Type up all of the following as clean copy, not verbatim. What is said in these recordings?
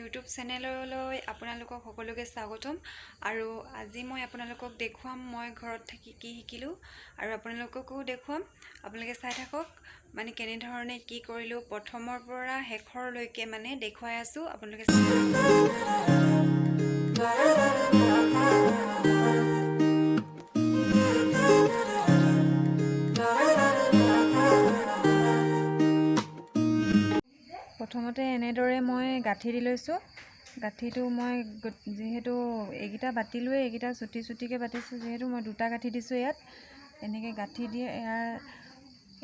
YouTube চেনেললৈ আপোনালোকক সকলোকে স্বাগতম। আৰু আজি মই আপোনালোকক দেখুৱাম মই ঘৰত থাকি কি শিকিলোঁ আৰু আপোনালোককো দেখুৱাম। আপোনালোকে চাই থাকক মানে কেনেধৰণে কি কৰিলোঁ প্ৰথমৰ পৰা শেষৰলৈকে মানে দেখুৱাই আছোঁ। আপোনালোকে প্ৰথমতে এনেদৰে মই গাঁঠি দি লৈছোঁ। গাঁঠিটো মই যিহেতু এইকেইটা বাতিলোৱে, এইকেইটা চুটি চুটিকৈ বাতিছোঁ, যিহেতু মই দুটা গাঁঠি দিছোঁ ইয়াত। এনেকৈ গাঁঠি দিয়ে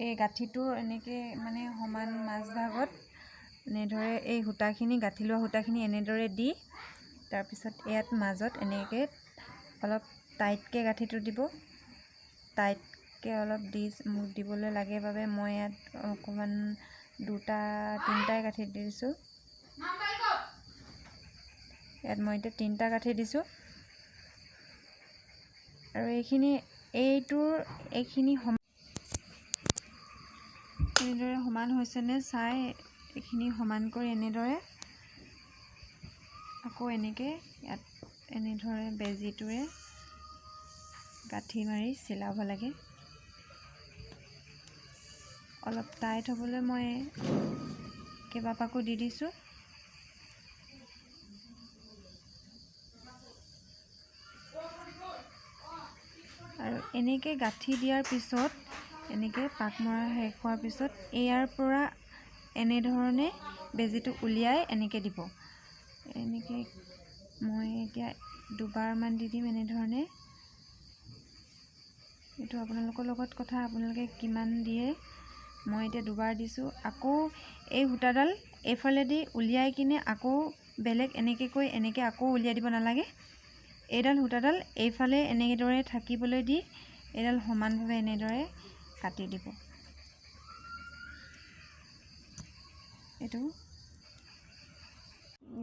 এই গাঁঠিটো এনেকৈ মানে সমান মাজভাগত এনেদৰে এই সূতাখিনি গাঁঠি লোৱা সূতাখিনি এনেদৰে দি তাৰপিছত ইয়াত মাজত এনেকৈ অলপ টাইটকৈ গাঁঠিটো দিব। টাইটকৈ অলপ মোক দিবলৈ লাগে বাবে মই ইয়াত অকণমান তিনিটাই গাঁঠি দিছোঁ। ইয়াত মই এতিয়া তিনিটা গাঁঠি দিছোঁ আৰু এইখিনি এনেদৰে সমান হৈছেনে চাই এইখিনি সমান কৰি এনেদৰে আকৌ এনেকৈ ইয়াত এনেদৰে বেজীটোৰে গাঁঠি মাৰি চিলাব লাগে। অলপ টাইট হ'বলৈ মই কেইবাপাকো দি দিছোঁ। আৰু এনেকৈ গাঁঠি দিয়াৰ পিছত এনেকৈ পাক মৰা শেষ হোৱাৰ পিছত ইয়াৰ পৰা এনেধৰণে বেজীটো উলিয়াই এনেকৈ দিব। এনেকৈ মই এতিয়া দুবাৰমান দি দিম এনেধৰণে। এইটো আপোনালোকৰ লগত কথা, আপোনালোকে কিমান দিয়ে। মই এতিয়া দুবাৰ দিছোঁ। আকৌ এই সূতাডাল এইফালেদি উলিয়াই কিনে আকৌ বেলেগ এনেকৈ আকৌ উলিয়াই দিব নালাগে। এইডাল সূতাডাল এইফালে এনেদৰে থাকিবলৈ দি এইডাল সমানভাৱে এনেদৰে কাটি দিব। এইটো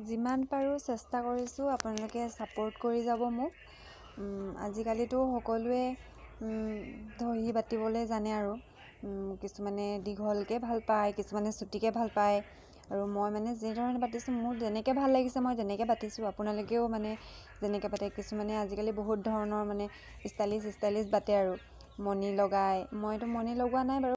যিমান পাৰোঁ চেষ্টা কৰিছোঁ আপোনালোকে ছাপোৰ্ট কৰি যাব মোক। আজিকালিতো সকলোৱে দহি বাতিবলৈ জানে আৰু কিছুমানে দীঘলকৈ ভাল পায়, কিছুমানে চুটিকৈ ভাল পায়। আৰু মই মানে যিধৰণে বাতিছোঁ মোৰ যেনেকৈ ভাল লাগিছে মই তেনেকৈ বাতিছোঁ। আপোনালোকেও মানে যেনেকৈ বাতে, কিছুমানে আজিকালি বহুত ধৰণৰ মানে ষ্টাইলিছ বাতে আৰু মণি লগাই। মইতো মণি লগোৱা নাই বাৰু।